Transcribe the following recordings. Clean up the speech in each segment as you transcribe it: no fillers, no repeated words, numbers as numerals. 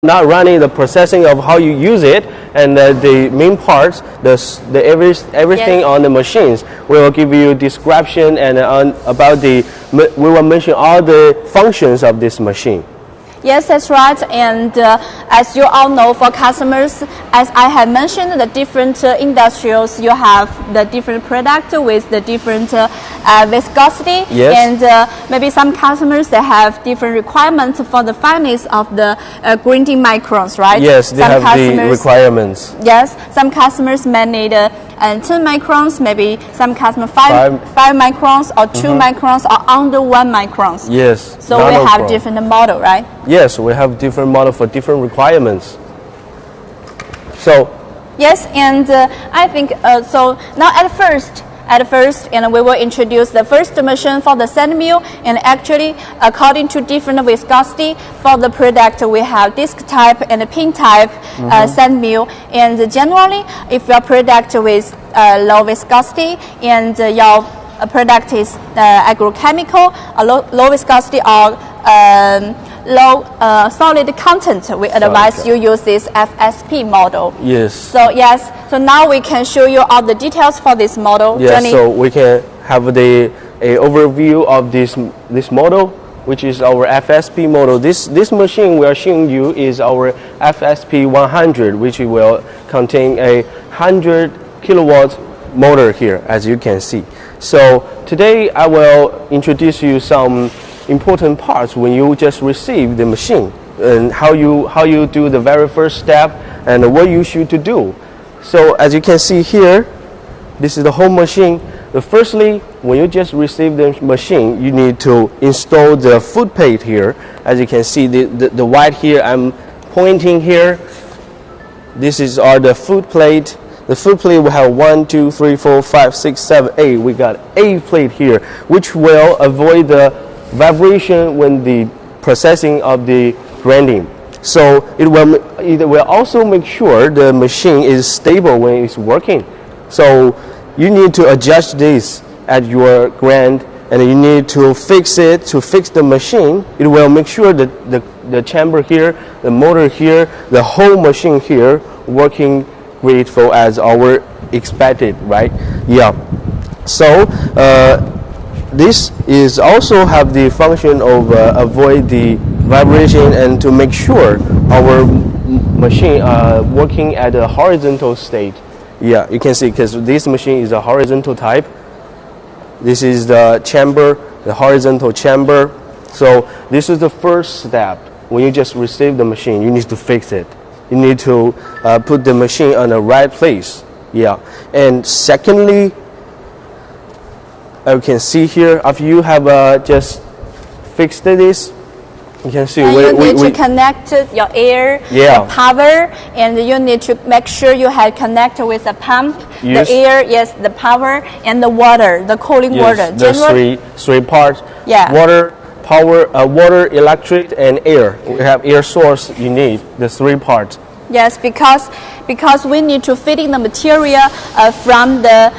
not running the processing of how you use it, and the main parts, everything on the machines. We will give you description and we will mention all the functions of this machine. Yes, that's right. And as you all know, for customers, as I have mentioned, the different industrials, you have the different product with the different viscosity. Yes. And maybe some customers, they have different requirements for the fineness of the grinding microns, right? Yes, they have the requirements. Yes, some customers may need 10 microns, maybe some customer 5 microns or 2 microns or under 1 microns. Yes. So we have different model, right? Yes, we have different model for different requirements. So yes, and I think so. Now at first, and we will introduce the first machine for the sand mill. And actually, according to different viscosity for the product, we have disc type and pin type sand mill. And generally, if your product with low viscosity and your product is agrochemical, low viscosity or low solid content, we advise you use this FSP model. Yes. So yes, so now we can show you all the details for this model. Yes, so we can have the overview of this model, which is our FSP model. This machine we are showing you is our FSP 100, which will contain a 100 kilowatt motor here, as you can see. So today I will introduce you some important parts when you just receive the machine, and how you do the very first step and what you should to do. So as you can see here, this is the whole machine. Firstly, when you just receive the machine, you need to install the foot plate here. As you can see, the white here, I'm pointing here. This is the foot plate. The foot plate will have 1, 2, 3, 4, 5, 6, 7, 8. We got 8 plate here, which will avoid the vibration when the processing of the grinding. So it will also make sure the machine is stable when it's working. So you need to adjust this at your grind, and you need to fix it to fix the machine. It will make sure that the chamber here, the motor here, the whole machine here working grateful as our expected, right? Yeah. So this is also have the function of avoid the vibration and to make sure our machine working at a horizontal state. Yeah, you can see because this machine is a horizontal type. This is the chamber, the horizontal chamber. So this is the first step. When you just receive the machine, you need to fix it. You need to put the machine on the right place. Yeah. And secondly, you can see here, after you have just fixed this, you can see you need to connect your air, the power, and you need to make sure you have connected with the pump, the air, yes, the power, and the water, the cooling water. The three parts. Yeah. Water, power, water, electric, and air. We have air source. You need the 3 parts. Yes, because we need to fit in the material from the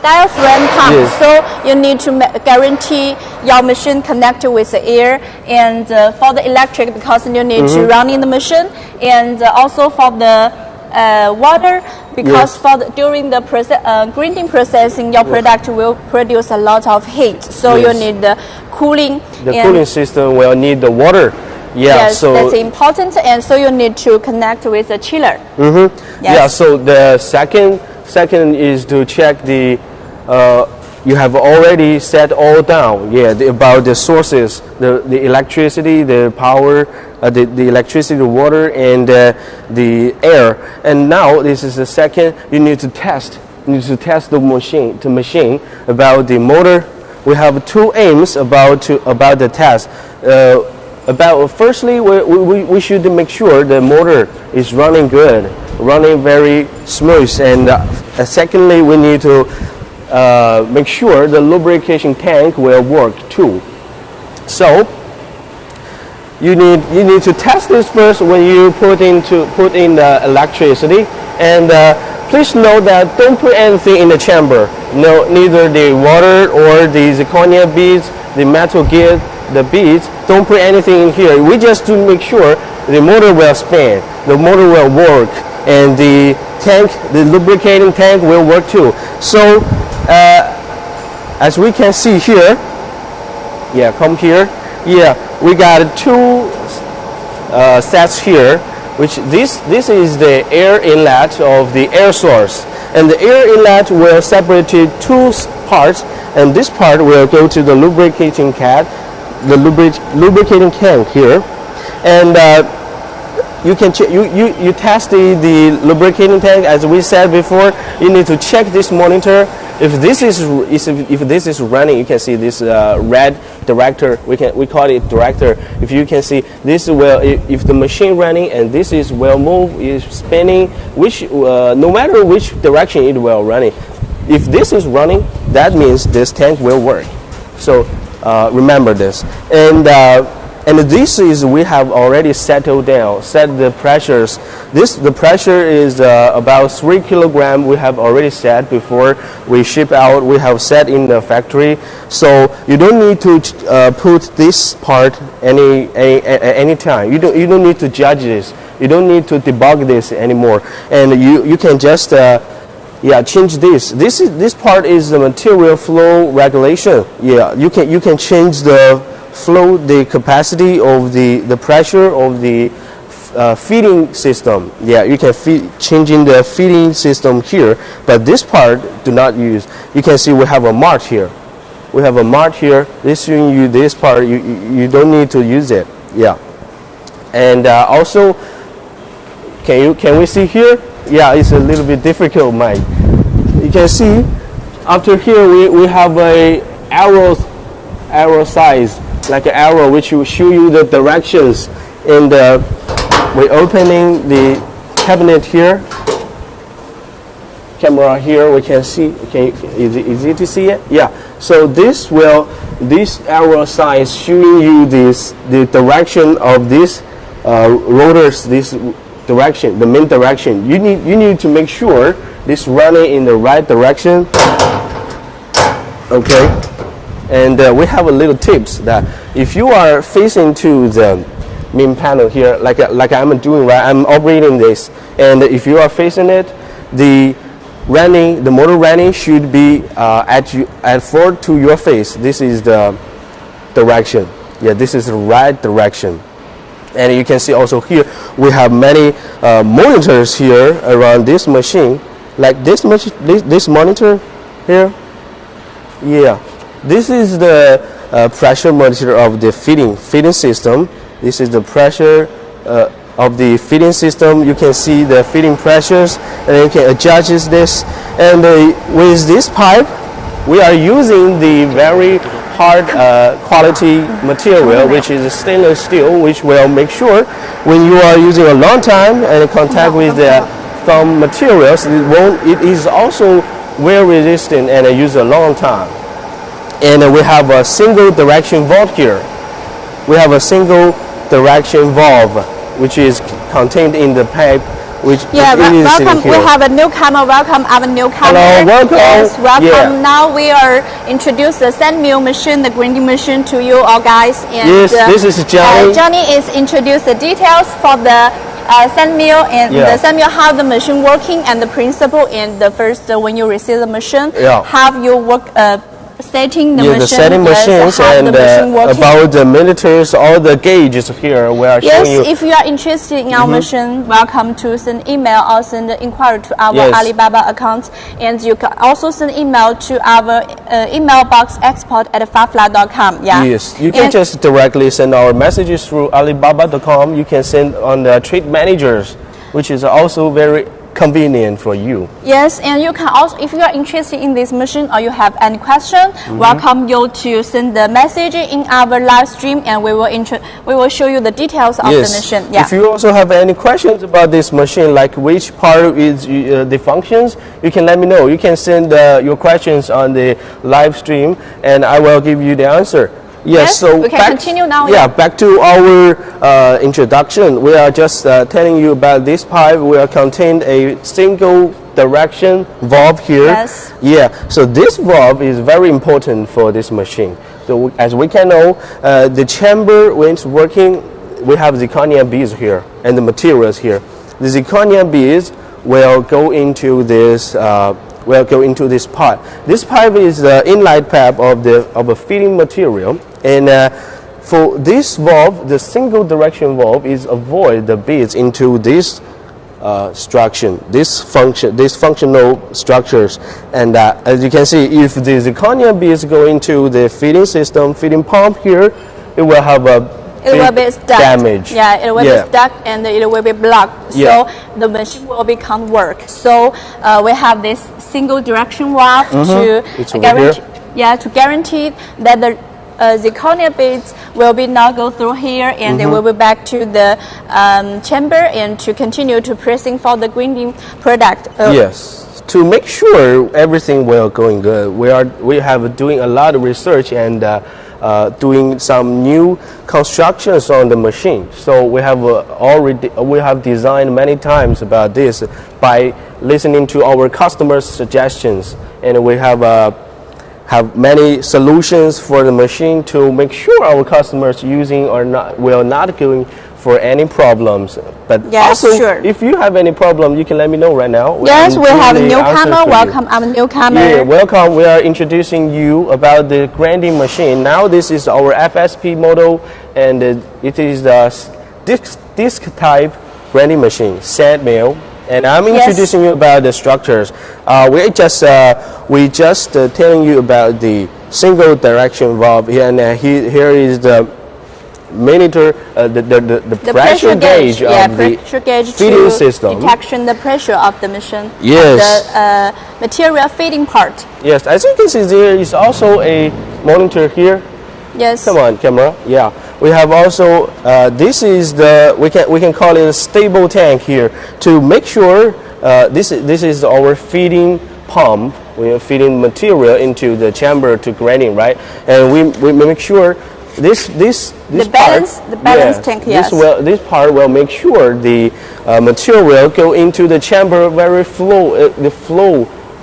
diaphragm pump. Yes. So you need to guarantee your machine connected with the air, and for the electric, because you need to run in the machine, and also for the water, because during the grinding processing, your product will produce a lot of heat. So you need the cooling. The cooling system will need the water. Yeah, yes, so that's important, and so you need to connect with the chiller. Yes. Yeah, so the second is to check the you have already set all down. Yeah, about the sources, the electricity, the power, the electricity, the water, and the air. And now this is the second. You need to test. You need to test the machine about the motor. We have 2 aims about the test. Firstly, we should make sure the motor is running good, running very smooth, and secondly, we need to make sure the lubrication tank will work too. So you need to test this first when you put in the electricity, and please note that don't put anything in the chamber. No, neither the water or the zirconia beads, the metal gear. the beads. Don't put anything in here. We just to make sure the motor will spin, the motor will work, and the tank, the lubricating tank will work too. So as we can see here, yeah, come here. Yeah, we got two sets here, which this is the air inlet of the air source, and the air inlet will separate to two parts, and this part will go to the lubricating can, the lubricating tank here, and you can you test the lubricating tank. As we said before, you need to check this monitor. If this is running, you can see this red director. We call it director. If you can see this will, if the machine running and this is will move, is spinning, which no matter which direction it will running. If this is running, that means this tank will work. So remember this. And this is, we have already settled down, set the pressures. The pressure is about 3 kilograms. We have already set before we ship out. We have set in the factory. So you don't need to put this part any time. You don't need to judge this. You don't need to debug this anymore. And you can just change this. This part is the material flow regulation. Yeah, you can change the flow, the capacity of the pressure of the feeding system. Yeah, you can changing the feeding system here, but this part do not use. You can see we have a mark here. We have a mark here. This showing you this part. You don't need to use it. Yeah, and also, can we see here? Yeah, it's a little bit difficult, Mike. You can see after here we have a arrow size, like an arrow, which will show you the directions. And we're opening the cabinet here. Camera here, we can see. Is it easy to see it? Yeah. So this arrow size showing you the direction of this rotors. This direction, the main direction. You need to make sure this running in the right direction. Okay. And we have a little tips that if you are facing to the main panel here, like I'm doing, right, I'm operating this, and if you are facing it, the motor running should be forward to your face. This is the direction. Yeah, this is the right direction. And you can see also here we have many monitors here around this machine, like this monitor here. Yeah. This is the pressure monitor of the feeding system. This is the pressure of the feeding system. You can see the feeding pressures, and you can adjust this. And with this pipe, we are using the very hard quality material, which is stainless steel, which will make sure when you are using a long time and in contact with some materials, it is also wear resistant and use a long time. And we have a single direction valve here. We have a single direction valve, which is contained in the pipe, which welcome. We have a newcomer. Welcome, our newcomer. Hello, welcome. Yes, welcome. Yeah. Now we are introduce the sand mill machine, the grinding machine to you all guys. And yes, this is Johnny. Johnny is introduce the details for the sand mill and the sand mill, how the machine working and the principle. And the first, when you receive the machine, have you work. Setting the machine, the setting machines, and about the millimeters, all the gauges here we are showing you. Yes, if you are interested in our machine, welcome to send email or send inquiry to our Alibaba account, and you can also send email to our email box export@fafla.com. Yeah. Yes, you can just directly send our messages through Alibaba.com. You can send on the trade managers, which is also very convenient for you. Yes, and you can also, if you are interested in this machine or you have any question, welcome you to send the message in our live stream, and we will show you the details of the machine. Yeah. If you also have any questions about this machine, like which part is the functions, you can let me know. You can send your questions on the live stream, and I will give you the answer. Yes, so we can continue now. Yeah, back to our introduction. We are just telling you about this pipe. We are contained a single direction valve here. Yes. Yeah, so this valve is very important for this machine. So as we can know, the chamber when it's working, we have zirconia beads here and the materials here. The zirconia beads will go into this pipe. This pipe is the inlet pipe of a feeding material, and for this valve, the single direction valve is avoid the beads into this these functional structures. And as you can see, if the zirconia beads go into the feeding system, feeding pump here, it will have it will be stuck. Damage. Yeah, it will be stuck and it will be blocked. Yeah. So the machine will become work. So we have this single direction valve to guarantee that the zirconia beads will be not go through here and they will be back to the chamber and to continue to pressing for the grinding product. Yes, to make sure everything will going good, we have doing a lot of research and doing some new constructions on the machine. So we have designed many times about this by listening to our customers' suggestions, and we have many solutions for the machine to make sure our customers using will not going for any problems. But yes, also, sure. if you have any problem, you can let me know right now. Yes, we have a newcomer. Welcome, I'm a newcomer. Yeah, welcome. We are introducing you about the grinding machine. Now this is our FSP model, and it is the disc type grinding machine, sand mill. And I'm introducing you about the structures. We just telling you about the single direction valve here, and here is the monitor, the pressure gauge of the feeding system. Detection the pressure of the machine. Yes. The material feeding part. Yes, as you can see, there is also a monitor here. Yes. Come on, camera. Yeah, we have also this is the we can call it a stable tank here to make sure this is our feeding pump. We are feeding material into the chamber to grinding, right? And we make sure this balance tank. Yes. This part will make sure the material will go into the chamber very flow. The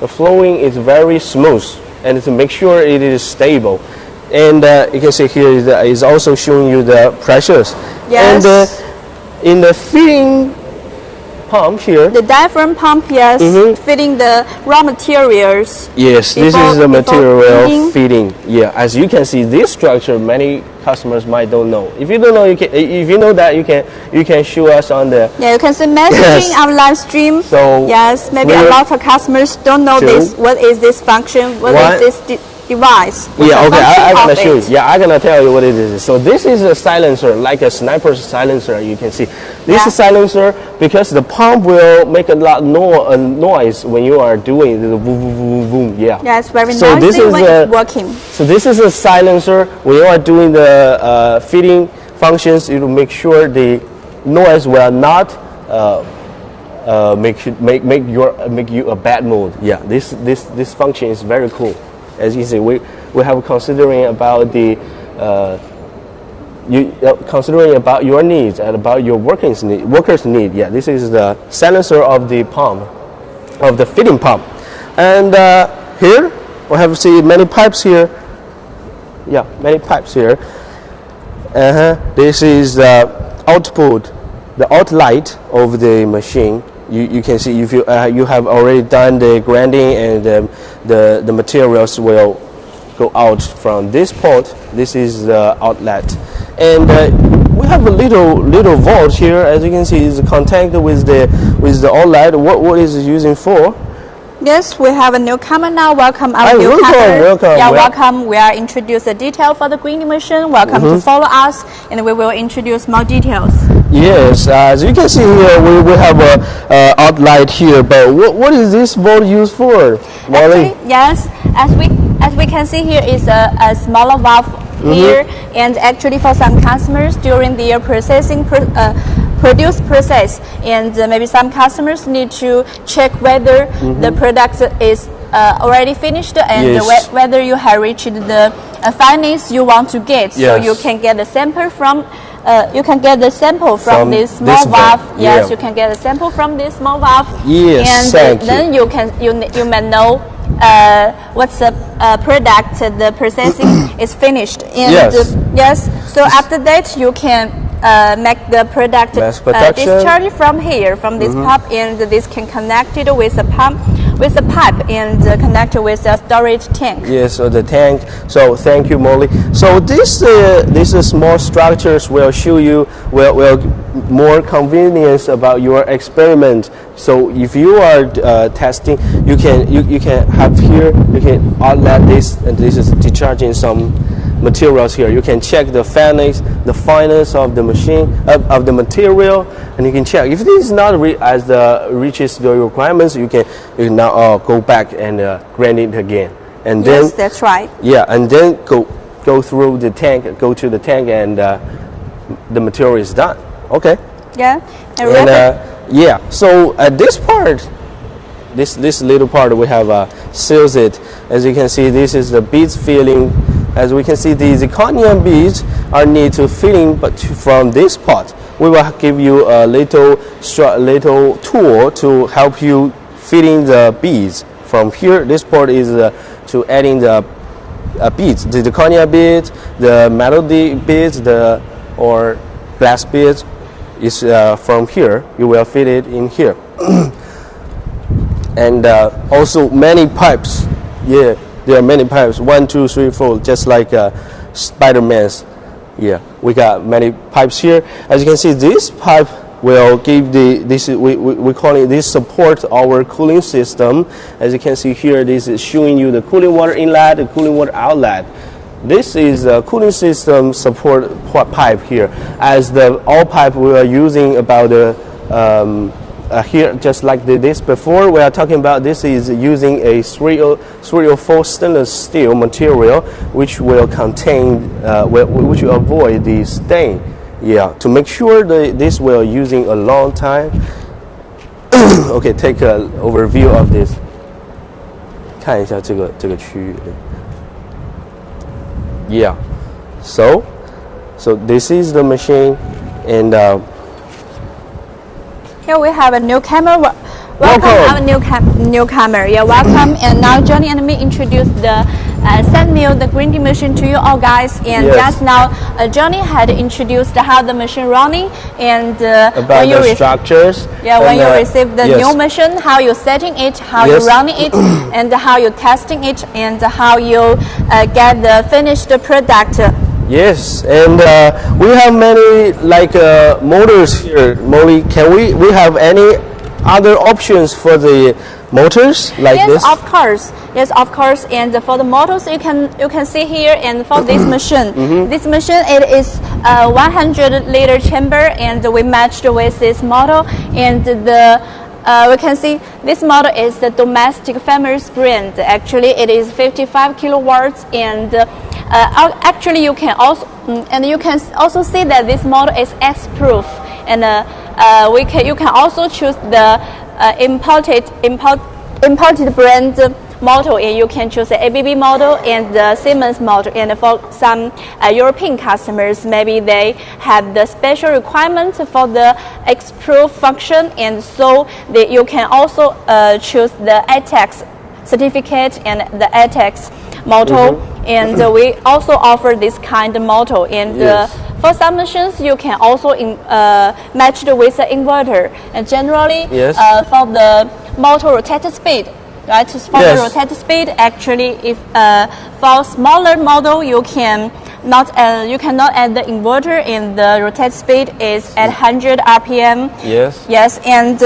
flowing is very smooth, and to make sure it is stable. And you can see here is also showing you the pressures. Yes. And in the feeding pump here, the diaphragm pump, yes, feeding the raw materials. Yes, this is the material feeding. Yeah, as you can see, this structure many customers might don't know. If you don't know, if you know that, you can show us on the. Yeah, you can see messaging our live stream. So yes, maybe a lot of customers don't know this. What is this function? What is this device? Yeah, okay, I'm gonna show you. Yeah, I'm gonna tell you what it is. So this is a silencer, like a sniper silencer. You can see this is silencer because the pump will make a lot noise when you are doing the boom boom boom boom. Yeah. Yeah, it's very noisy when it's working. So this is a silencer when you are doing the feeding functions. It will make sure the noise will not make you a bad mood. Yeah, this function is very cool. As you see, we have considering about the considering about your needs and about your workers' need. Yeah, this is the silencer of the pump, of the feeding pump. And here we have seen many pipes here. Yeah, many pipes here. This is the output, the outlet of the machine. You can see if you have already done the grinding, and the materials will go out from this port. This is the outlet, and we have a little valve here. As you can see, is contact with the outlet. What is it using for? Yes, we have a newcomer now. Welcome our newcomer. Welcome. Yeah, welcome. We are introduce the detail for the grinding machine. Welcome to follow us, and we will introduce more details. Yes, as you can see here, we have a outlet here. But what is this valve used for? Actually, yes, as we can see here is a smaller valve here, and actually for some customers during their processing produce process, and maybe some customers need to check whether the product is already finished and whether you have reached the fineness you want to get. So you can get the sample from you can get the sample from this small this valve. valve, Yes, yeah. you can get a sample from this small valve. Yes, and thank then you may know what's the product the processing is finished. And Yes. yes. So after that you can make the product Mass production. discharge from here, from this pump, and this can connect it with a pump, with a pipe, and connect it with a storage tank. Yes, so the tank. So thank you, Molly. So these small structures will show you will more convenience about your experiment. So if you are testing, you can have here, you can outlet this, and this is discharging some materials here. You can check the fineness of the machine, of the material, and you can check if this is not reaches the requirements. You can now go back and grind it again, and then Yes, that's right. yeah, and then go through the tank, go to the tank, and the material is done. Okay. Yeah. And And yeah, so at this part, this little part we have seals it. As you can see, this is the beads filling. As we can see, the zirconium beads are need to filling, but from this part, we will give you a little tool to help you filling the beads. From here, this part is to adding the beads, the zirconia beads, the metal beads, or glass beads. Is from here. You will fit it in here, and also many pipes. Yeah, there are many pipes. 1, 2, 3, 4, just like Spider-Man's. Yeah, we got many pipes here. As you can see, this pipe will give we call it this support our cooling system. As you can see here, this is showing you the cooling water inlet, the cooling water outlet. This is a cooling system support pipe here. As the all pipe we are using about here, just like this before, we are talking about this is using a 304 stainless steel material, which will contain, which will avoid the stain. Yeah, to make sure that this will using a long time. Okay, take an overview of this. 看一下这个区域。Yeah, so this is the machine, and here we have a newcomer. Welcome our newcomer. Yeah, welcome. And now Johnny and me introduce the sand mill, the grinding machine to you all guys. And Yes. just now, Johnny had introduced how the machine running, and about when you the structures. yeah, when and, you receive the yes. new machine, how you setting it, how you Yes. running it, and how you testing it, and how you get the finished product. Yes, and we have many like motors here. Molly, can we have any other options for the motors like Yes, this? of course. Yes, of course. And for the models, you can see here. And for this machine, this machine it is 100-liter chamber, and we matched with this model. And we can see this model is the domestic famous brand. Actually, it is 55 kilowatts, and actually you can also see that this model is X-proof, and you can also choose the imported brand model, and you can choose the ABB model and the Siemens model. And for some European customers, maybe they have the special requirement for the X-proof function, and so you can also choose the ATEX certificate and the ATEX model. And we also offer this kind of model. And Yes. for some machines, you can also match it with the inverter. And generally, Yes. for the motor rotator speed, right? For Yes. the rotator speed, actually, if for smaller model, you cannot add the inverter, and the rotator speed is at 100 RPM. Yes. Yes, and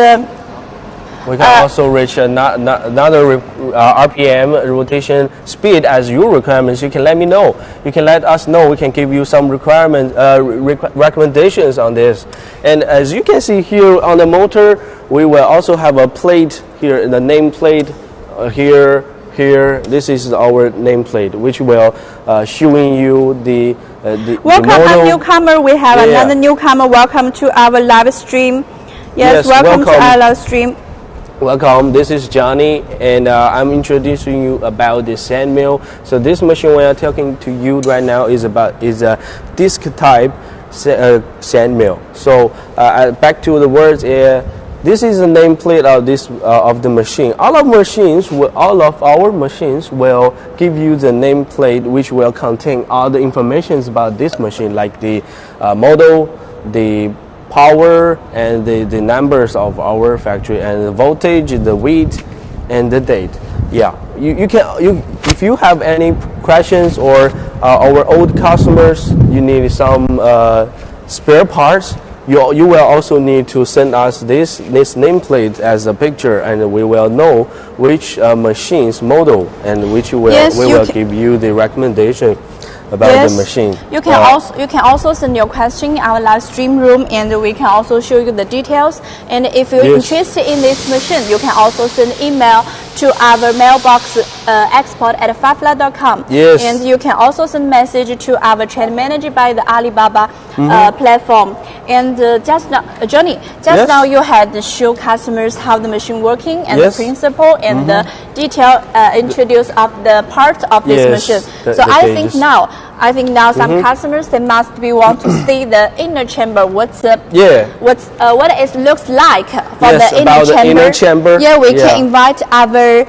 We can also reach another RPM rotation speed as your requirements. You can let me know. You can let us know. We can give you some recommendations on this. And as you can see here on the motor, we will also have a plate here, the name plate here. This is our nameplate, which will showing you the welcome, model. a newcomer. We have another newcomer. Welcome to our live stream. Yes, welcome to our live stream. Welcome, this is Johnny, and I'm introducing you about the sand mill. So this machine we are talking to you right now is a disc type sand mill. So back to the words. This is the nameplate of this of the machine. All of our machines will give you the nameplate, which will contain all the informations about this machine, like the model, the power, and the numbers of our factory, and the voltage, the weight, and the date. Yeah, if you have any questions, or our old customers, you need some spare parts. You will also need to send us this nameplate as a picture, and we will know which machine's model, and which we will give you the recommendation about the machine. You can also send your question in our live stream room, and we can also show you the details. And if you're interested in this machine, you can also send email to our mailbox export@fafla.com. Yes. And you can also send message to our channel manager by the Alibaba platform. And just now, Johnny, now you had to show customers how the machine working, and the principle, and the detail introduce of the parts of this machine. So I think now some customers, they must be want to see the inner chamber. What it looks like for the inner chamber. Yeah, we can invite our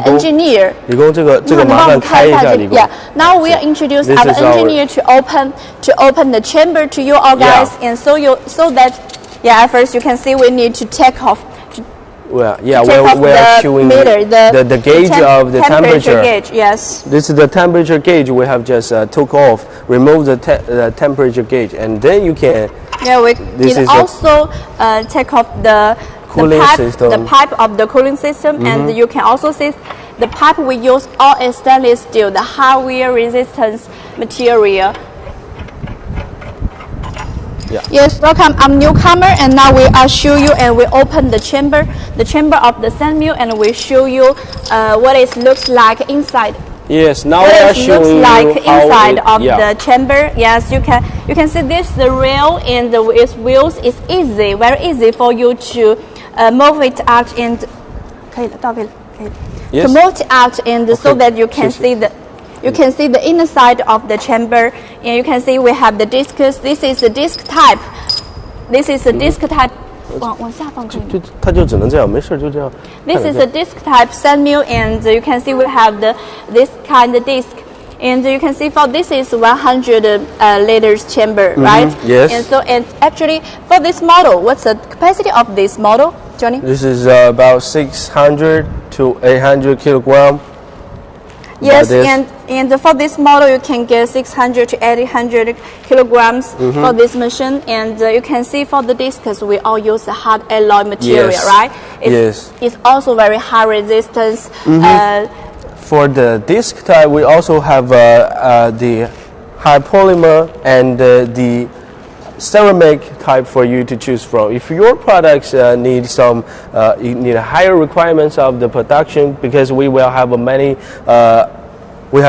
engineer. 理工这个麻烦开一下，理工。Yeah, now we introduce our engineer to open the chamber to you all guys, and so that at first you can see we need to take off. Well, yeah, we're showing the gauge of the temperature gauge. Yes. This is the temperature gauge we have just took off. Remove the temperature gauge, and then you can. Yeah, we can also take off the pipe of the cooling system, and you can also see the pipe we use all is stainless steel, the high wear resistance material. Yeah. Yes, welcome. I'm newcomer, and now we are show you, and we open the chamber of the sand mill, and we show you what it looks like inside. Yes, now we are showing you how inside of the chamber. Yes, you can see this the rail and its wheels is easy, very easy for you to move it out and to move it out, and so that you can see the. You can see the inner side of the chamber, and you can see we have the discs. This is the disc type. This is the disc type. 往下放可以吗？它就只能这样，没事就这样。This is a disc type sand mill, and you can see we have this kind of disc. And you can see for this is 100 liters chamber, right? Yes. And actually for this model, what's the capacity of this model, Johnny? This is about 600 to 800 kilogram. Yes, and for this model, you can get 600 to 800 kilograms for this machine. And you can see for the discs, we all use the hard alloy material, right? It's also very high resistance. For the disc type, we also have the high polymer and the ceramic type for you to choose from. If your products need higher requirements of the production, because we will have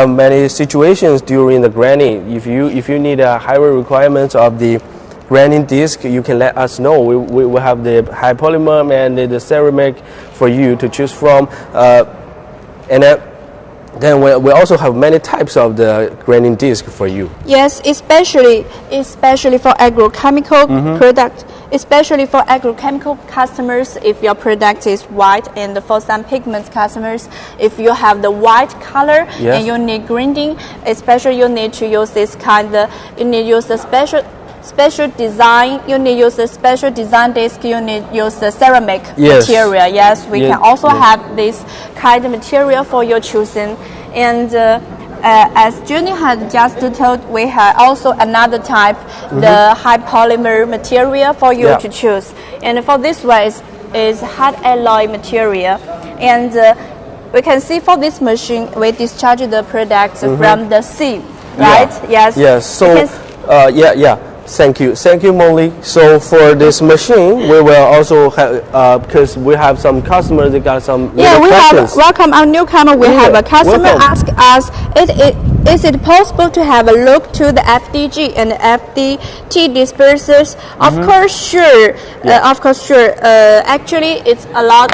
many situations during the grinding. If you need a higher requirements of the grinding disc, you can let us know. We will have the high polymer and the ceramic for you to choose from, then we also have many types of the grinding disc for you. Yes, especially for agrochemical product, especially for agrochemical customers. If your product is white, and for some pigment customers, if you have the white color and you need grinding, especially you need to use this you need use the special design. You need use the special design disc. You need use the ceramic material. Yes, we can also have this kind of material for your choosing. And as Johnny had just told, we have also another type, the high polymer material for you to choose. And for this one is hard alloy material. And we can see for this machine, we discharge the products from the sea, right? Yes. Yes. So Thank you, Molly. So for this machine, we will also have because we have some customers that got some questions. Welcome our newcomer. We have a customer ask us, is it possible to have a look to the FDG and FDT dispersers? Of course, sure. Of course, sure. Actually, it's a lot.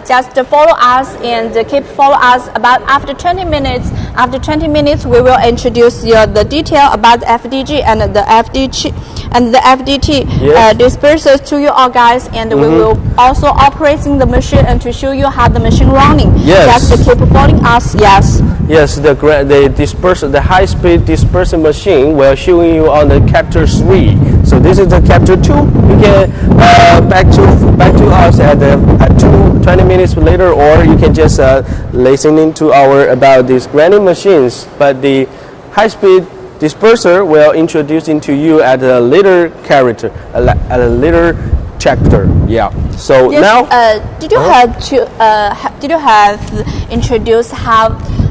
Just follow us and keep follow us. About after 20 minutes, after 20 minutes, we will introduce you the detail about the FDG and the FDT dispersers to you all guys, and we will also operating the machine and to show you how the machine running. Yes. Just keep following us. Yes. Yes, the high-speed disperser machine will show you on the Capture 3. So this is the Capture 2. You can back to us at 20 minutes later, or you can just listening to our about these grinding machines. But the high-speed disperser will introduce into you at a later character, at a later chapter. Yeah. So yes, now, did you have introduced how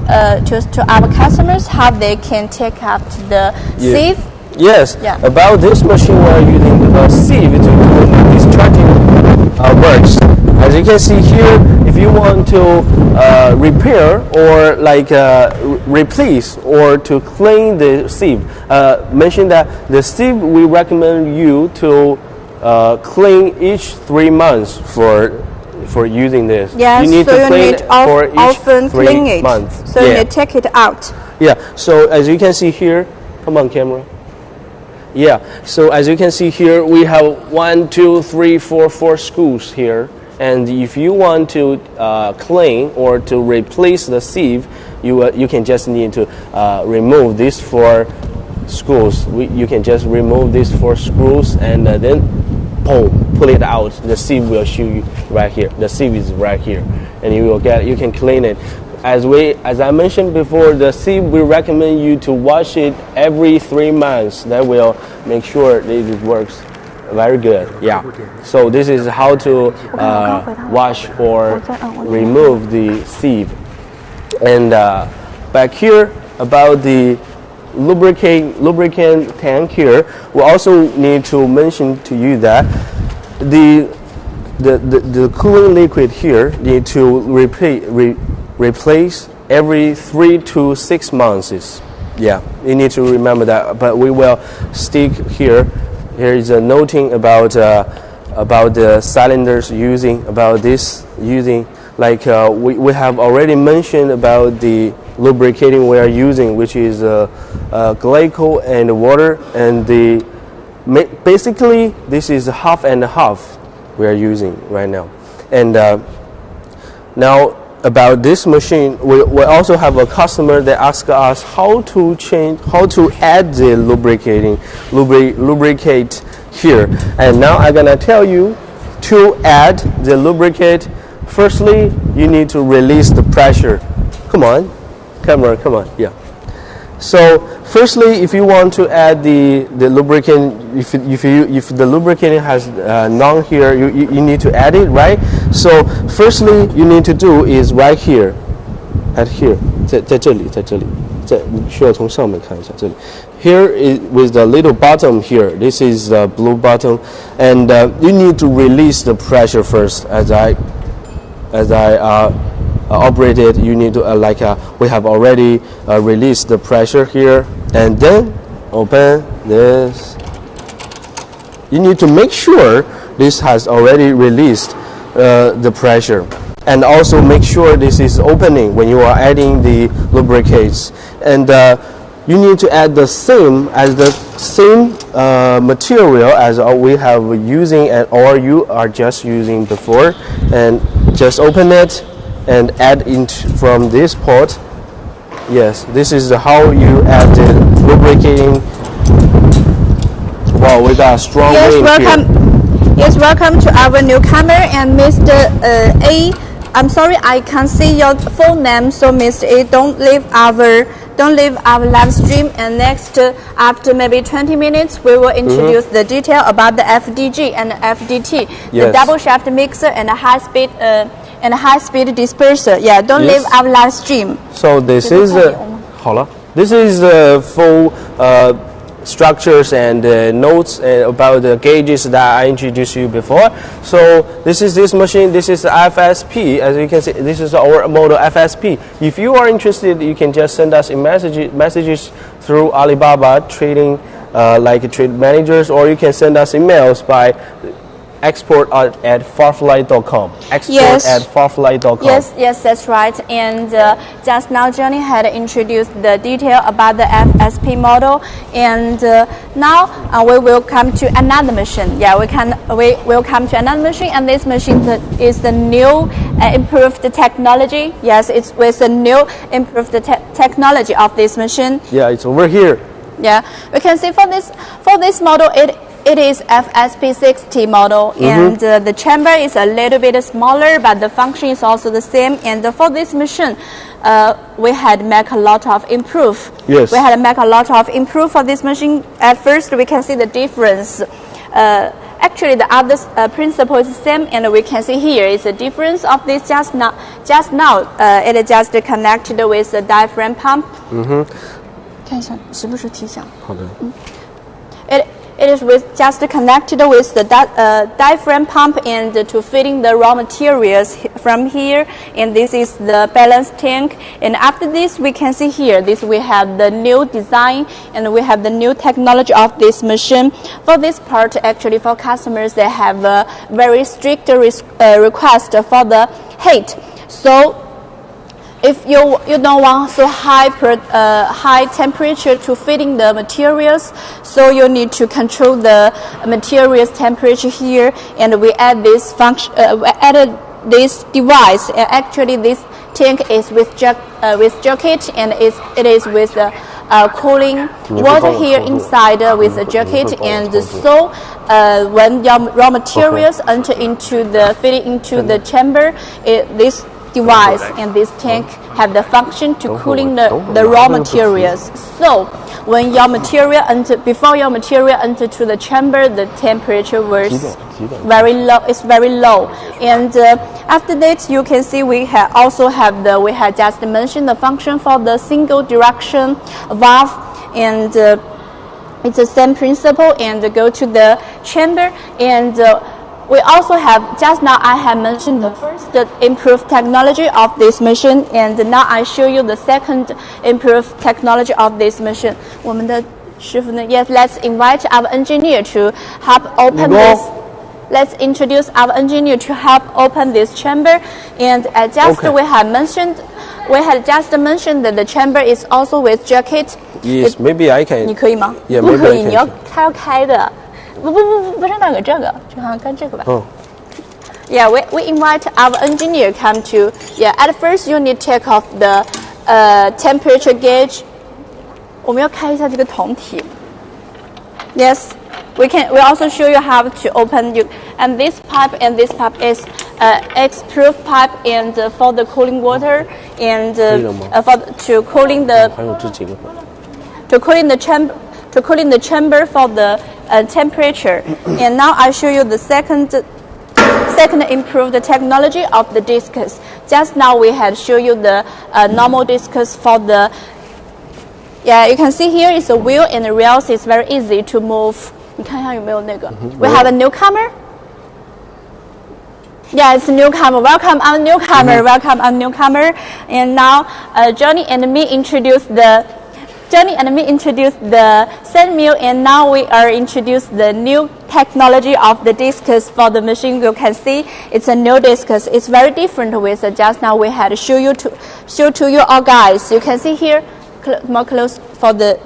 to our customers how they can take out the sieve? Yes. Yeah. About this machine, we are using the sieve to do discharging works. As you can see here, if you want to repair or like replace or to clean the sieve, mention that the sieve we recommend you to clean each 3 months for using this. Yes, you need so to you clean need it for each often 3 clean it. months. So you need to take it out. Yeah, so as you can see here, come on camera. Yeah, so as you can see here, we have 1, 2, 3, 4 screws here. And if you want to clean or to replace the sieve, you can just need to remove these 4 screws. You can just remove these 4 screws and then pull it out. The sieve will show you right here. The sieve is right here, and you can clean it. As I mentioned before, the sieve we recommend you to wash it every 3 months. That will make sure that it works very good. Yeah. So this is how to wash or remove the sieve. And back here about the lubricant tank here, we also need to mention to you that the cooling liquid here need to replace every 3 to 6 months. Yeah, you need to remember that. But we will stick here. Here is a noting about the cylinders using like we have already mentioned about the lubricating we are using, which is glycol and water, and basically this is half and half we are using right now. And now about this machine, we also have a customer that asks us how to add the lubricate here. And now I'm gonna tell you to add the lubricate. Firstly, you need to release the pressure. Come on, camera, come on, yeah. So firstly, if you want to add the lubricant, if the lubricant has none here, you need to add it, right? So firstly, you need to do is right here, at here, 在这里，你需要从上面看一下这里。Here is with the little bottom here. This is the blue bottom, and you need to release the pressure first. As I operated, you need to we have already released the pressure here, and then open this. You need to make sure this has already released the pressure, and also make sure this is opening when you are adding the lubricates. And you need to add the same material as we have using or you are just using before, and just open it and add from this port. Yes, this is how you add the lubricating. Wow, we got a strong wind welcome. here. Yes, welcome to our newcomer and Mr. A. I'm sorry, I can't see your full name, so Mr. A, don't leave our live stream. And next, after maybe 20 minutes, we will introduce the detail about the FDG and the FDT, the double shaft mixer and the high speed disperser. Yeah, don't leave our live stream. So this is this is the full structures and notes about the gauges that I introduced you before. So this is this machine. This is FSP. As you can see, this is our model FSP. If you are interested, you can just send us a messages through Alibaba trading, like trade managers, or you can send us emails by export at farfly.com. Export Yes. at farfly.com. Yes, that's right. And just now, Johnny had introduced the detail about the FSP model, and now we will come to another machine. Yeah, we will come to another machine, and this machine is the new improved technology. Yes, it's with the new improved technology of this machine. Yeah, it's over here. Yeah, we can see for this model it is FSP60 model, and the chamber is a little bit smaller, but the function is also the same. And for this machine, we had make a lot of improve. Yes. We had make a lot of improve for this machine. At first, we can see the difference. Actually, the other principle is the same, and we can see here is the difference of this just now. It is just connected with the diaphragm pump. 看一下是不是提响？好的。It is just connected with the diaphragm pump and to feeding the raw materials from here. And this is the balance tank. And after this, we can see here, we have the new design and we have the new technology of this machine. For this part, actually, for customers, they have a very strict request for the heat. So if you don't want so high temperature to feeding the materials, so you need to control the materials temperature here, and we add this function. We added this device. Actually, this tank is with jacket, and it is with cooling water here inside with a jacket, and so when your raw materials enter into the chamber, this device and this tank have the function to cooling the raw materials. So when before your material enter to the chamber, the temperature was very low. It's very low. And after that, you can see we had just mentioned the function for the single direction valve, and it's the same principle, and go to the chamber. And we also have, just now I have mentioned the first improved technology of this machine, and now I show you the second improved technology of this machine. 我们的师傅呢, yes, let's invite our engineer to help open this. Let's introduce our engineer to help open this chamber. And we had just mentioned that the chamber is also with jacket. Yes, maybe I can. 你可以吗？ Yeah, 不可以， maybe I can. 你要开的。不是那个这个，就好像跟这个吧。Yeah, we invite our engineer come to. Yeah, at first you need to take off the temperature gauge. 我们要开一下这个铜体。Yes, we also show you how to open you. And this pipe is X-proof pipe, and for the cooling water, and to cooling the chamber for the temperature. And now I show you the second improved technology of the discus. Just now we had show you the normal discus for the. Yeah, you can see here is a wheel and the rails. It's very easy to move. 你看一下有没有那个? We have a newcomer. Yeah, it's a newcomer. Welcome, our newcomer. Welcome, our newcomer. And now Johnny and me introduce the sand mill, and now we are introduced the new technology of the discus for the machine. You can see it's a new discus. It's very different with just now we had show to you all guys. You can see here more close for the.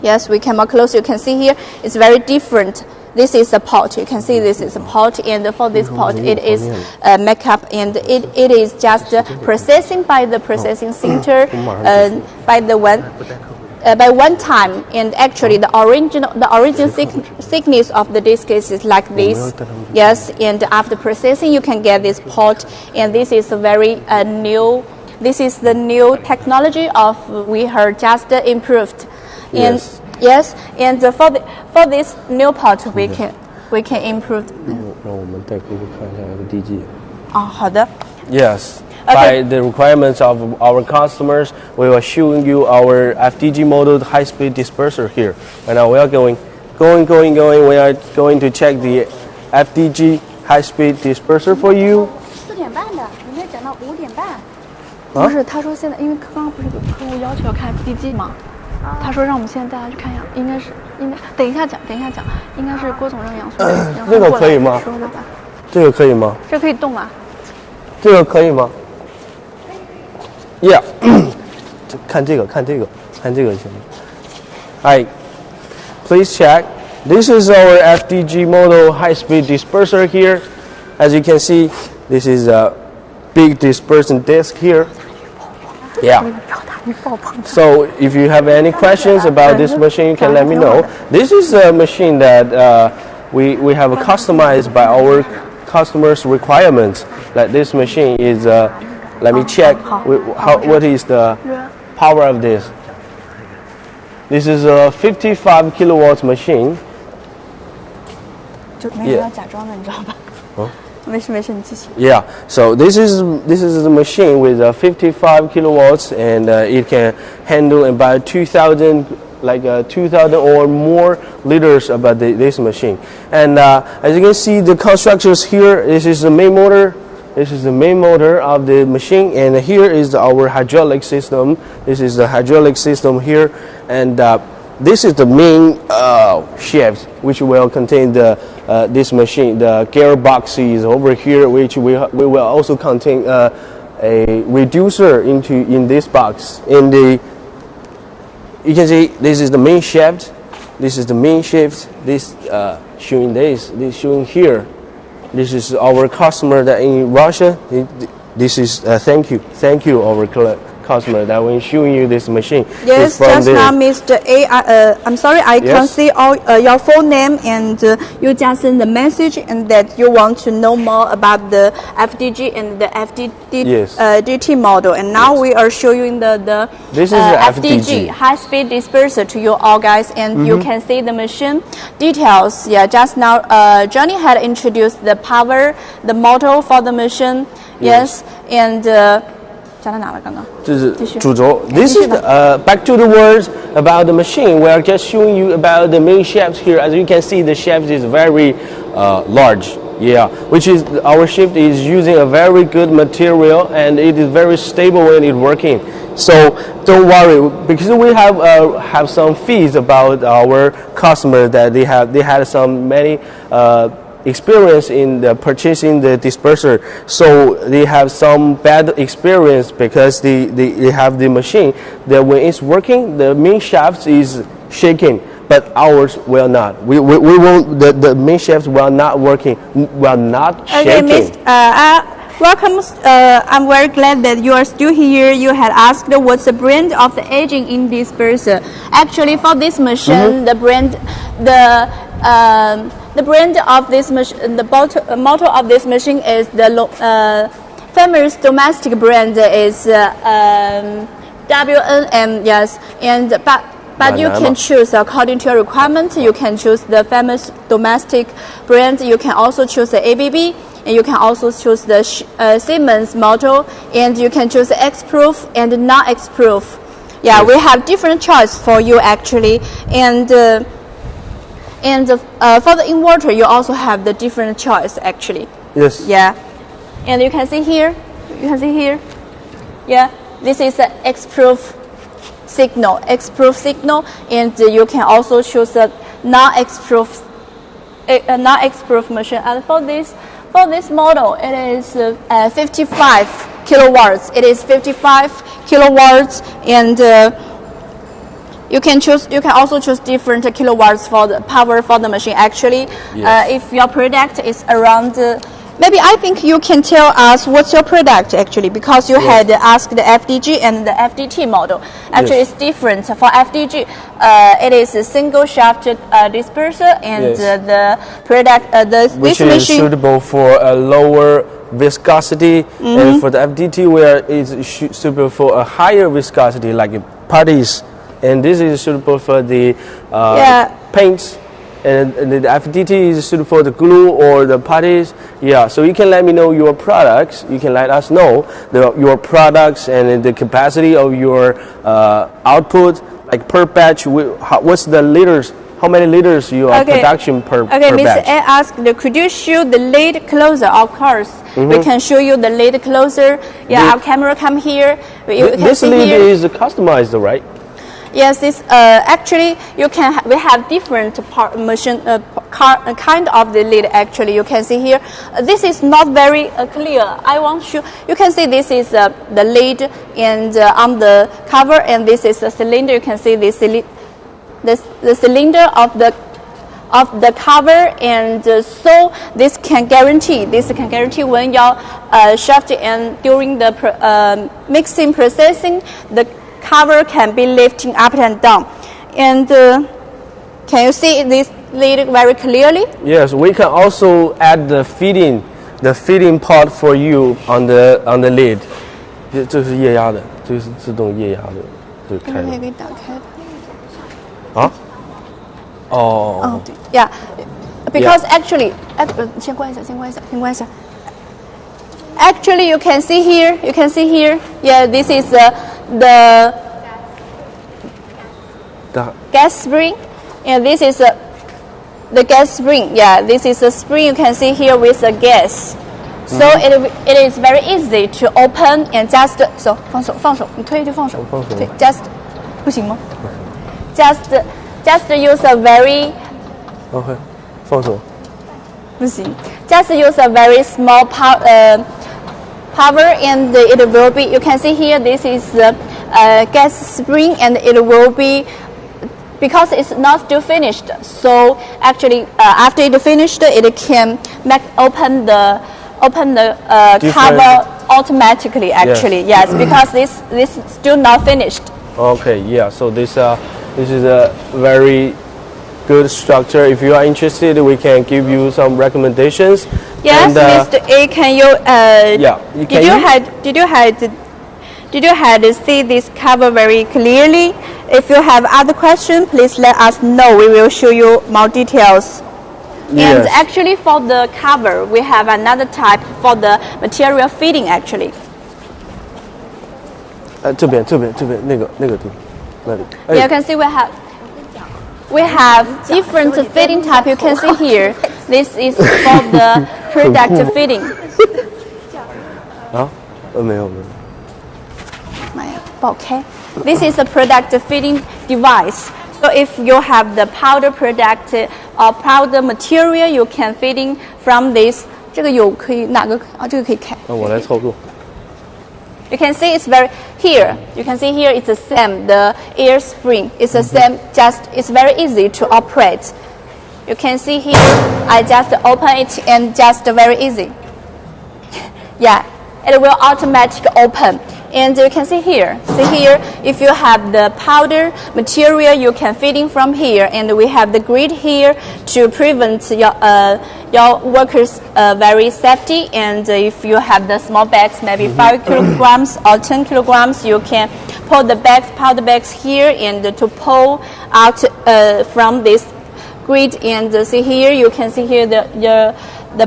Yes, we can more close. You can see here it's very different. This is a pot. You can see this is a pot, and for this pot, it is makeup, and it is just processing by the processing center by one time. And actually, the original thickness of the discus is like this. Yes, and after processing, you can get this pot, and this is a very new. This is the new technology of we heard just improved. And yes, and for this new pot we can improve. 让我们带客户看一下 FDG。好的。Yes. Okay. By the requirements of our customers, we are showing you our FDG model high-speed disperser here. And now we are going. We are going to check the FDG high-speed disperser for you. 4点半的，你没讲到5点半。不是，他说现在因为刚刚不是有客户要求要看 FDG 吗？他说让我们现在带他去看一下，应该等一下讲，应该是郭总让杨总这个可以吗？说的吧？这个可以吗？这可以动啊？这个可以吗 ？Yeah， 看这个行吗 ？Hi, please check. This is our FDG model high-speed disperser here. As you can see, this is a big dispersion disc here. Yeah. So if you have any questions about this machine, you can let me know. This is a machine that we have customized by our customers' requirements. Like this machine is, let me check what is the power of this. This is a 55 kilowatts machine. 就没有要假装的，你知道吧？没事，你继续。Yeah, so this is a machine with 55 kilowatts, and it can handle about 2,000 or more liters about this machine. And as you can see, the constructions here. This is the main motor. This is the main motor of the machine, and here is our hydraulic system. This is the hydraulic system here, and this is the main shaft, which will contain this machine. The gearbox is over here, which we will also contain a reducer in this box. You can see this is the main shaft. This is the main shaft. This showing showing here. This is our customer that in Russia. This is thank you our customer that when showing you this machine. Yes, just now, Mr. A. I'm sorry, I can't see all your full name, and you just send the message and that you want to know more about the FDG and the DT model. And now we are showing the this is the FDG high-speed disperser to you all guys, and you can see the machine details. Yeah, just now Johnny had introduced the power, the motor for the machine. Yes, and. 讲到哪了？刚刚这是主轴。This is back to the words about the machine. We are just showing you about the main shaft here. As you can see, the shaft is very large. Yeah, which is our shaft is using a very good material, and it is very stable when it's working. So don't worry, because we have some fees about our customer that they had some many. Experience in purchasing the disperser, so they have some bad experience because they have the machine that when it's working, the main shaft is shaking, but ours will not. We won't. The main shaft will not working, will not shaking. Okay, welcome. I'm very glad that you are still here. You had asked what's the brand of the aging in disperser. Actually, for this machine, the brand of this machine, the motto of this machine is the famous domestic brand is WNM. Yes, and but you can choose according to your requirement. You can choose the famous domestic brand. You can also choose the ABB, and you can also choose the Siemens model, and you can choose X-Proof and non-X-Proof. Yeah, we have different choice for you actually, and for the inverter, you also have the different choice actually. Yes. Yeah, and you can see here. Yeah, this is the X-Proof signal, and you can also choose a non-X-Proof machine. And for this model, it is 55 kilowatts. It is 55 kilowatts, and you can also choose different kilowatts for the power for the machine. Actually, if your product is around. Maybe I think you can tell us what's your product actually, because you had asked the FDG and the FDT model. Actually, it's different. For FDG, it is a single shaft disperser, and the product, which is suitable for a lower viscosity, and for the FDT, where it's suitable for a higher viscosity, like putties, and this is suitable for the paints. And the FDT is suitable for the glue or the putties. Yeah, so you can let me know your products. You can let us know your products and the capacity of your output, like per batch. What's the liters? How many liters you are production per batch? Okay, Mr. A asked, could you show the lid closer? Of course, we can show you the lid closer. Yeah, our camera come here. This lid is customized, right? Yes, this actually we have different kind of the lid. Actually, you can see here. This is not very clear. I want you. You can see this is the lid and on the cover, and this is a cylinder. You can see this the cylinder of the cover, and so this can guarantee when you're shaft and during the mixing processing, the cover can be lifting up and down. And can you see this lid very clearly? Yes, we can also add the feeding part for you on the lid. 这是液压的，这是自动液压的，就开了。可以给打开。啊？哦。Yeah, because actually, 先关一下。Actually, you can see here. Yeah, this is the gas spring, and this is the gas spring. Yeah, this is a spring you can see here with the gas. So it is very easy to open and just 放手，你推就放手，对 ，just 不行吗 ？Just use a very OK， 放手。不行 ，just use a very small power and it will be. You can see here this is the gas spring and it will be because it's not still finished. So actually, after it finished, it can open the cover automatically. Actually, yes, because this is still not finished. Okay, yeah. So this is a very good structure. If you are interested, we can give you some recommendations. Yes, and, Mr. A, can you? Yeah. Did you see this cover very clearly? If you have other questions, please let us know. We will show you more details. Yes. And actually, for the cover, we have another type for the material fitting. Actually. 这边那个地方那里。You can see we have different fitting type. You can see here. This is for the product fitting. 啊？没有。妈呀，不好开。This is a product fitting device. So if you have the powder product or powder material, you can fitting from this. 这个有可以哪个啊？这个可以开。我来操作。You can see it's very here. You can see here it's the same. The air spring is the same. Just it's very easy to operate. You can see here. I just open it and just very easy. Yeah, it will automatically open. And you can see here. If you have the powder material, you can fit in from here. And we have the grid here to prevent your workers very safety. And if you have the small bags, maybe 5 kilograms or 10 kilograms, you can pull the bags, powder bags here, and to pull out from this grid. And see here, you can see here the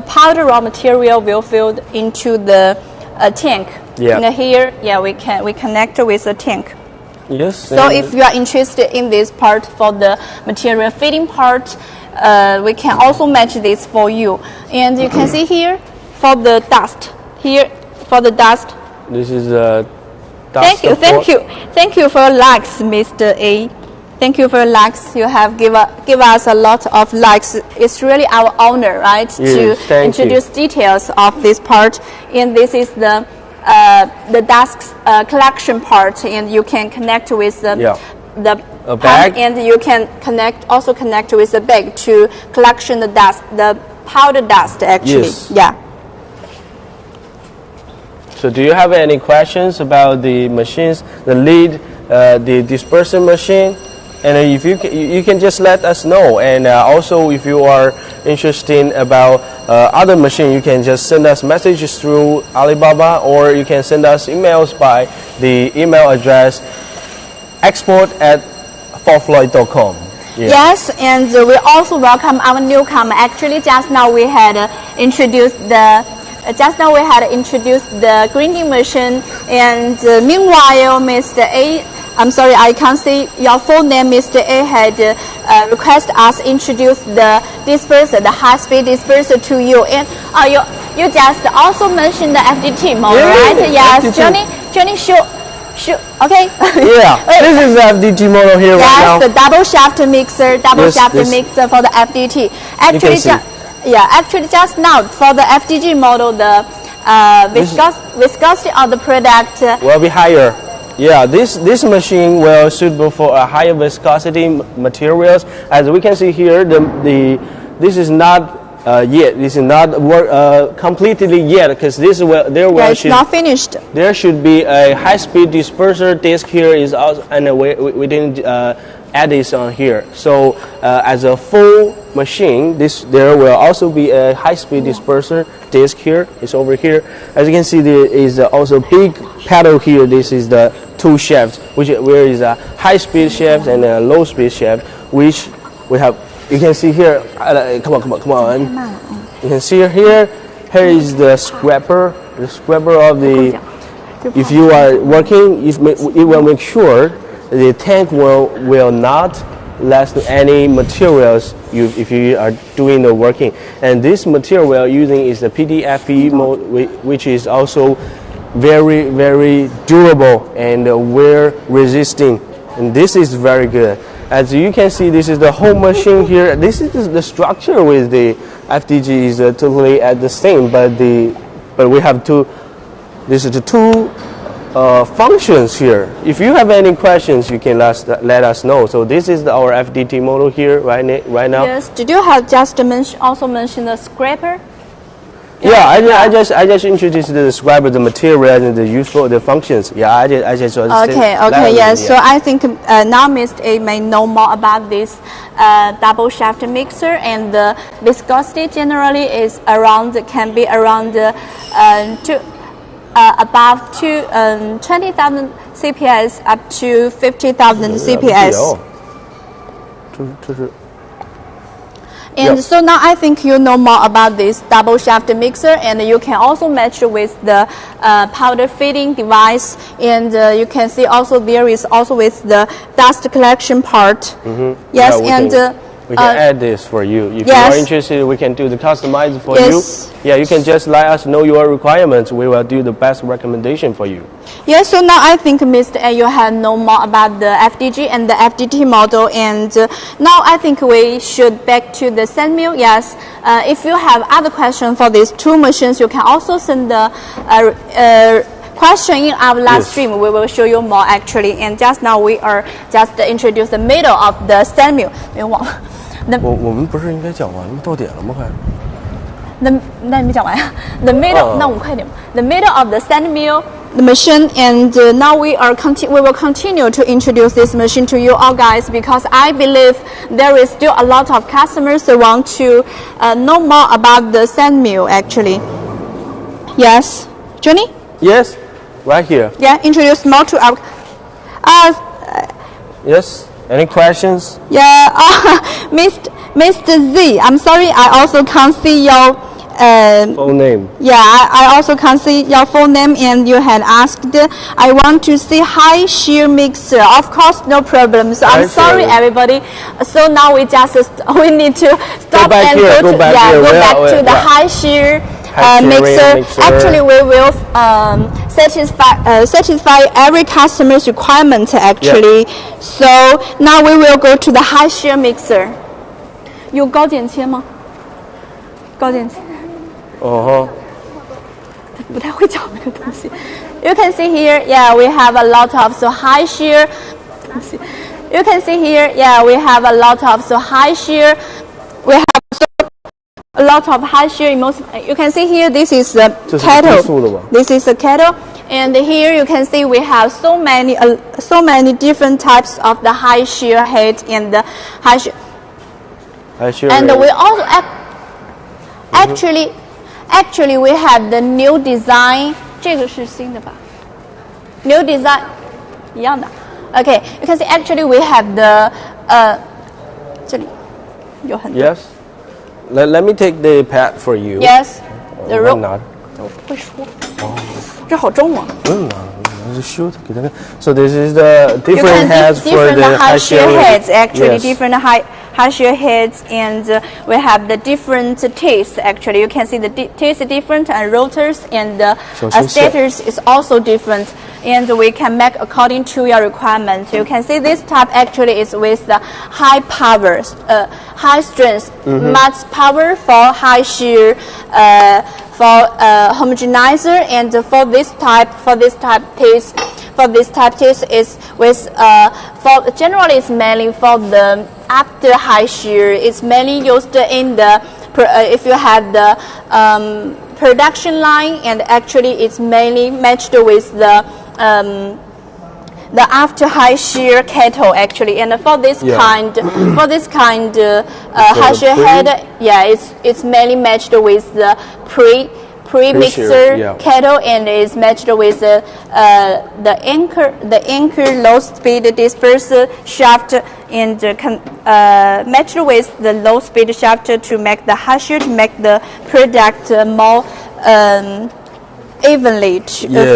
powder raw material will fill into the tank. Yeah. And here, yeah, we connect with the tank. Yes. So if you are interested in this part for the material fitting part, we can also match this for you. And you can see here for the dust. Here for the dust. This is a dust. Thank you for your likes, Mr. A. Thank you for your likes. You have give us a lot of likes. It's really our honor, right, to introduce details of this part. And this is the dust collection part, and you can connect with the bag, and you can also connect with the bag to collection the dust, the powder dust. Actually, yes. Yeah. So, do you have any questions about the machines, the lead, the dispersion machine? And if you can just let us know. And also, if you are interested about other machine, you can just send us messages through Alibaba, or you can send us emails by the email address export@4floyd.com. Yeah. Yes, and we also welcome our newcomer. Actually, just now we had introduced the grinding machine, and meanwhile, Mr. A. I'm sorry, I can't see your full name. Mr. A had requested us introduce the disperser, the high-speed disperser to you. And you just also mentioned the FDT model, right? Yes, FDT. Johnny Okay. Yeah, this is the FDT model here right now. Yes, the double shaft mixer, Yes. mixer for the FDT. Actually, see. actually just now for the FDG model, the viscosity of the product Will be higher. Yeah, this machine will suitable for a higher viscosity materials. As we can see here, this is not yet. This is not completely yet because this will it's not finished. There should be a high-speed disperser disc here is also, and we didn't add this on here. So as a full machine, there will also be a high-speed disperser disc here. It's over here. As you can see, there is also big pedal here. This is the two shafts, where is a high-speed shaft and a low-speed shaft, which we have. You can see here. Come on. You can see here. Here is the scraper. The scraper of the. If you are working, it will make sure the tank will not last any materials if you are doing the working. And this material we are using is the PTFE mode, which is also very, very durable and wear resisting. And this is very good. As you can see, this is the whole machine here. This is the structure with the FDG is totally at the same, but we have two. This is the two functions here. If you have any questions, you can let us know. So this is our FDT model here right now. Yes. Did you have just also mentioned the scraper? Yeah, I just introduced the scraper, the material and the functions. Yeah, I just Okay, yes. Yeah. So I think now Mr. A may know more about this double shaft mixer, and the viscosity generally is can be around above 20,000 CPS up to 50,000 CPS. And so now I think you know more about this double shaft mixer, and you can also match with the powder feeding device, and you can see also there is also with the dust collection part. Yes, yeah, we can add this for you. If you are interested, we can do the customize for you. Yeah, you can just let us know your requirements. We will do the best recommendation for you. Yes, so now I think Mr. A, you have know more about the FDG and the FDT model, and now I think we should back to the sand mill. Yes, if you have other questions for these two machines, you can also send the question in our live stream. We will show you more actually. And just now we are just introduce the middle of the sand mill. 我们不是应该讲完吗？到点了吗？快。那你没讲完呀 ？The middle，、那我们快点。The middle of the sand mill, the machine, and now we will continue to introduce this machine to you all guys, because I believe there is still a lot of customers who want to know more about the sand mill actually. Yes, Johnny? Yes, right here. Yeah, introduce more to our. Yes. Any questions? Yeah, Mr. Z, I'm sorry, I also can't see your full name. Yeah, I also can't see your full name, and you had asked, I want to see high shear mixer. Of course, no problem. So I'm sorry, everybody. So now we need to stop and go back to the high shear mixer. Actually, we will satisfy every customer's requirement actually. So now we will go to the high shear mixer. 有高剪切吗？高剪切。不太会讲那个东西。You can see here, yeah, we have a lot of high shear. You can see here, yeah, we have a lot of high shear. We have a lot of high shear. You can see here, this is the kettle. This is the kettle, and here you can see we have so many different types of the high shear head and the high shear. And we also actually we have the new design. 这个是新的吧 ？New design 一样的。Okay, you can see actually we have the 这里有很多。Yes. Let me take the pad for you. Yes. The rope. 会说。这好重啊。Shoot. So this is the different heads for the high shear heads. Actually, different high high shear heads, and we have the different teeth. Actually, you can see the teeth is different, and rotors and stators is also different. And we can make according to your requirement. You can see this type actually is with the high power, high strength, max power for high shear, for homogenizer, and for this type teeth. For this type teeth is with for generally it's mainly for the after high shear. It's mainly used in the if you have the production line, and actually it's mainly matched with the after high shear cattle actually. And for this kind high shear head, it's mainly matched with the pre-mixer cattle, and is matched with the anchor low speed disperser shaft, and matched with the low speed shaft to make the high shear, to make the product more evenly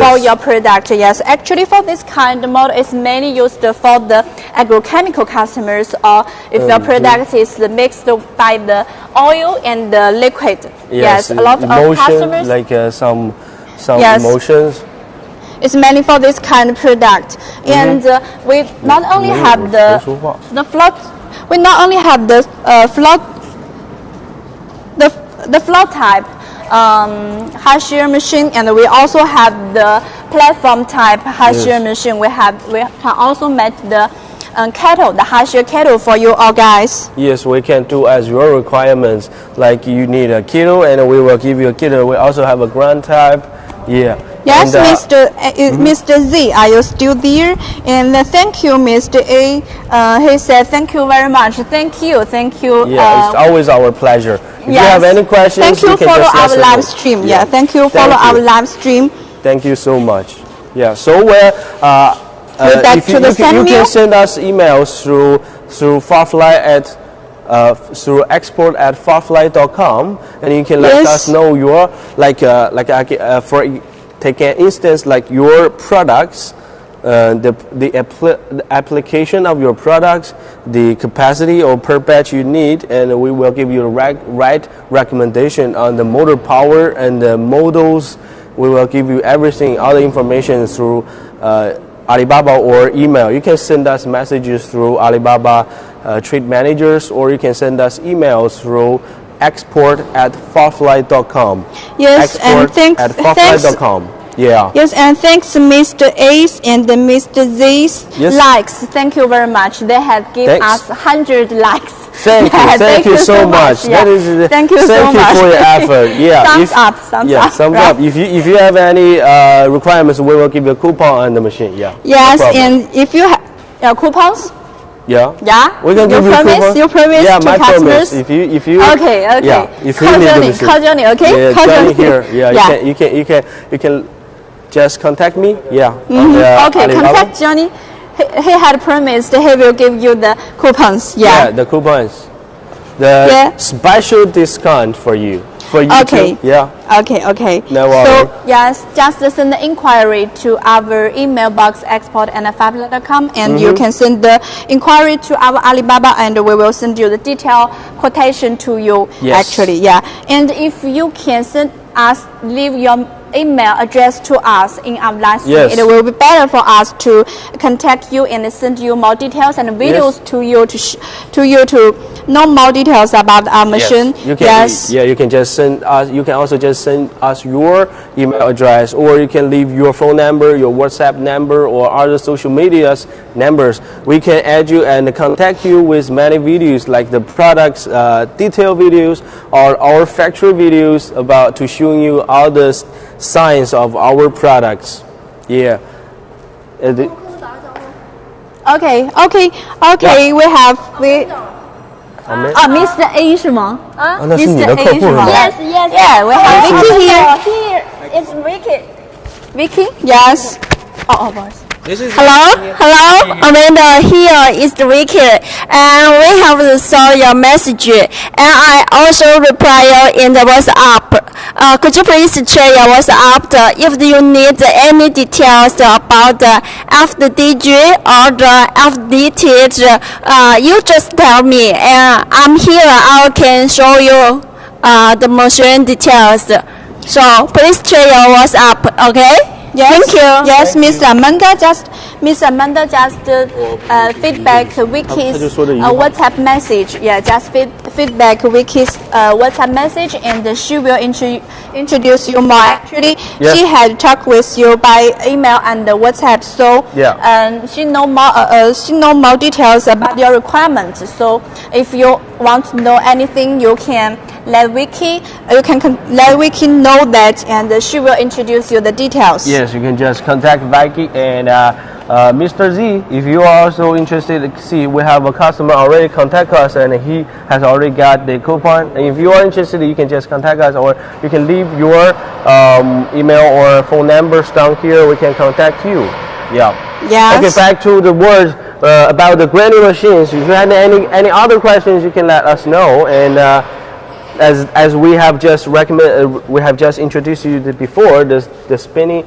for your product. Yes, actually for this kind of model is mainly used for the agrochemical customers, or if your product is mixed by the oil and the liquid. Yes, a lot of customers like some emotions. It's mainly for this kind of product. And we not only have the float, we not only have the float type high shear machine, and we also have the platform type high shear machine. We can also make the cattle, the high shear cattle for you all guys. Yes, we can do as your requirements. Like you need a kilo, and we will give you a kilo. We also have a ground type. Yeah. Yes, and, Mr. Z, are you still there? And thank you, Mr. A. He said, thank you very much. Thank you. Yeah, it's always our pleasure. If you have any questions, thank you. Follow our live stream. Yeah, thank you. Follow our live stream. Thank you so much. Yeah. So you can send us emails through Farfly through export@farfly.com, and you can let us know your for take an instance like your products, the application of your products, the capacity or per batch you need, and we will give you a right recommendation on the motor power and the models. We will give you everything, all the information through Alibaba or email. You can send us messages through Alibaba trade managers, or you can send us emails through export@farfly.com. Yes, and thanks. Yeah. Yes, and thanks Mr. Ace and Mr. Z's likes. Thank you very much. They have given us 100 likes. Thank you so much. Yeah. Thank you so much for your effort. Yeah. Thumbs up. Thumbs up. If you have any requirements, we will give you a coupon on the machine. Yeah. Yes, no, and if you have coupons. Yeah. Yeah. We can give you coupons. You promise to my customers. Promise. If you. Okay. Yeah. If you call Johnny. Okay. Yeah. Call Johnny here. Yeah. You can just contact me. Yeah. Okay. Contact Johnny. He had promised he will give you the coupons. Yeah. The coupons. The special discount for you. For you too. Yeah. Okay. No worries. So yes, just send the inquiry to our email box export@farfly.com, and you can send the inquiry to our Alibaba, and we will send you the detailed quotation to you. Yes. Actually, yeah. And if you can leave your email address to us in our live stream, it will be better for us to contact you and send you more details and videos to you to know more details about our machine. You can just send us. You can also just send us your email address, or you can leave your phone number, your WhatsApp number, or other social media numbers. We can add you and contact you with many videos, like the products detail videos or our factory videos about to showing you all the science of our products. Yeah. Okay. Mr. A 是吗？那是你的客户是吗？ Yes. Yeah, we have Vicky here. It's Vicky. Vicky? Yes. 不好意思。Hello, Amanda. Here is Vicky, and we have saw your message, and I also reply in the WhatsApp. Could you please check your WhatsApp if you need any details about the FDG or the FDT? You just tell me, and I'm here. I can show you the machine details. So please check your WhatsApp, okay? Yes, Thank you. Yes, Miss Amanda just feedback Vicky's WhatsApp message. Yeah, just feedback Vicky's WhatsApp message, and she will introduce you more. Actually, yes. She had talked with you by email and WhatsApp, so she know more details about your requirements. So if you want to know anything, you can let Vicky. You can let Vicky know that, and she will introduce you the details. Yes, you can just contact Vicky and Mr. Z. If you are also interested, see, we have a customer already contact us, and he has already got the coupon. And if you are interested, you can just contact us, or you can leave your email or phone numbers down here. We can contact you. Yeah. Yes. Okay, back to the words about the grinding machines. If you have any other questions, you can let us know. And as we have just introduced you before, the spinning,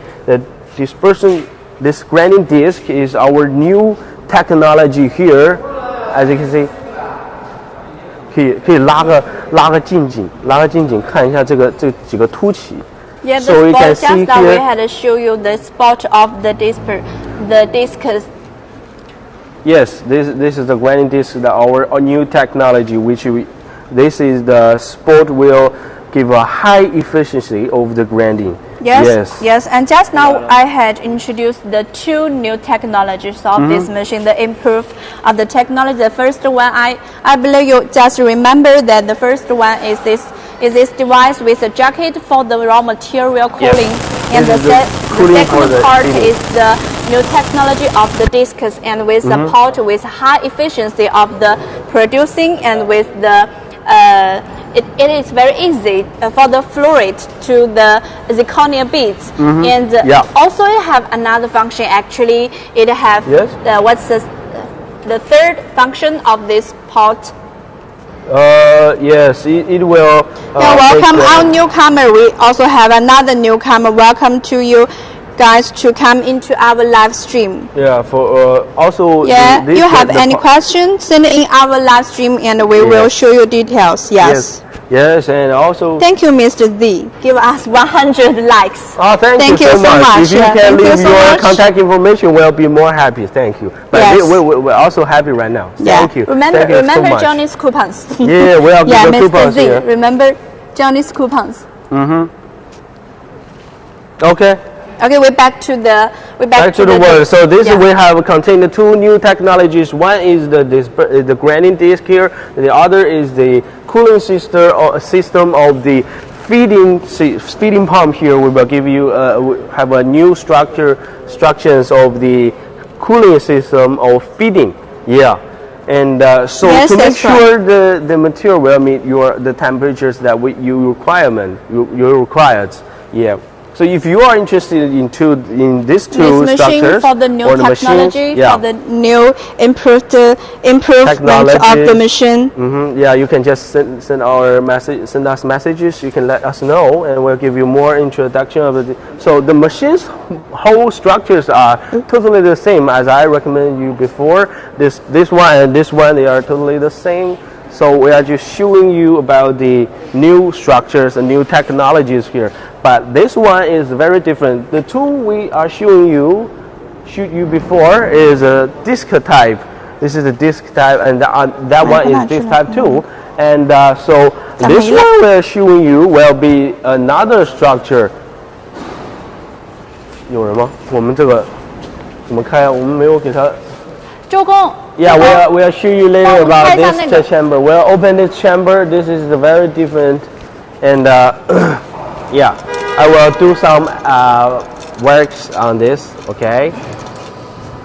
this grinding disc is our new technology here. As you can see, 可以拉个近景，看一下这几个凸起。Yeah, so the you can spot, see just now here. we had to show you the spot of the discs. Yes, this is the grinding disc, our new technology, this is the spot will give a high efficiency of the grinding. Yes. And just now I had introduced the two new technologies of this machine, the improve of the technology. The first one, I believe you just remember that the first one is this device with a jacket for the raw material cooling, and the second part is the new technology of the discs, and with the part with high efficiency of the producing, and with the it is very easy for the fluid to the zirconia beads, and also it have another function. Actually, it have what's the third function of this part? Yes, it will. Welcome our newcomer. We also have another newcomer. Welcome to you guys to come into our live stream. Yeah, for also. Yeah, you have any questions? Send in our live stream, and we will show you details. Yes, and also. Thank you, Mr. Z. Give us 100 likes. Oh, thank you so much. If you can leave your contact information, we'll be more happy. Thank you. But we're also happy right now. Thank you. Remember Johnny's coupons. Yeah, we have the coupons Mr. Z, here. remember Johnny's coupons. Okay, we're back to the word. So this we have contained two new technologies. One is the grinding disc here. The other is the cooling system of the feeding pump here. We will give you have a new instructions of the cooling system of feeding. Yeah. And so to make sure the material will meet the temperatures that you required. Yeah. So if you are interested in these two structures, for the new technology, for the new improvement of the machine. Yeah, you can just send us messages. You can let us know, and we'll give you more introduction of it. So the machine's whole structures are totally the same as I recommended you before. This one and this one, they are totally the same. So we are just showing you about the new structures and new technologies here. But this one is very different. The two we are showing you before is a disc type. This is a disc type, and that one is disc type 2. And so this one we're showing you will be another structure. 有人吗？我们这个怎么开啊？我们没有给他。周公。Yeah, we'll show you later about this chamber. We'll open this chamber. This is very different, and yeah, I will do some works on this. Okay.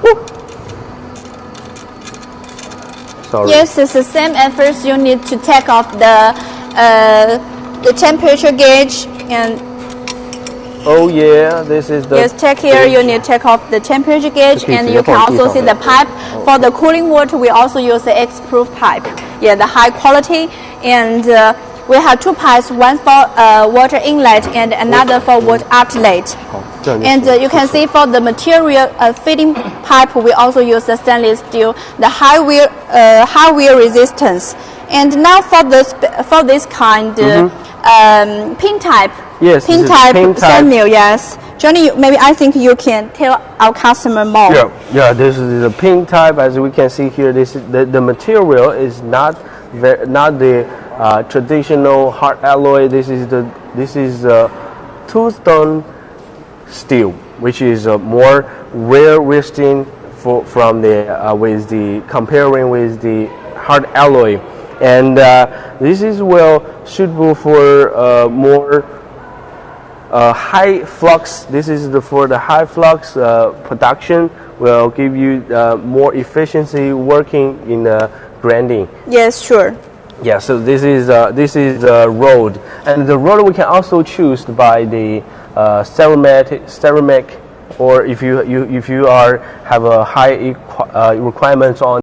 Woo. Sorry. Yes, it's the same. At first, you need to take off the temperature gauge, and Oh yeah, this is the. Yes, check here. You need to take off the temperature gauge, Okay, and so you can you also can see the pipe. For the cooling water, we also use the X-proof pipe. Yeah, the high quality, and we have two pipes, one for water inlet and another for water outlet. And you can see for the material fitting pipe, we also use the stainless steel, the high wear resistance. And now for this kind pin type. Yes, pin type sand mill. Yes, Johnny, maybe I think you can tell our customer more. Yeah. This is the pin type. As we can see here, this is the material is not the traditional hard alloy. This is two-tone steel, which is more wear resistant from the comparing with the hard alloy, and this is well suitable for more high flux. This is for the high flux production. Will give you more efficiency working in grinding. Yes, sure. Yeah, so this is rod, and the rod we can also choose by the ceramic, or if you have a high requirements on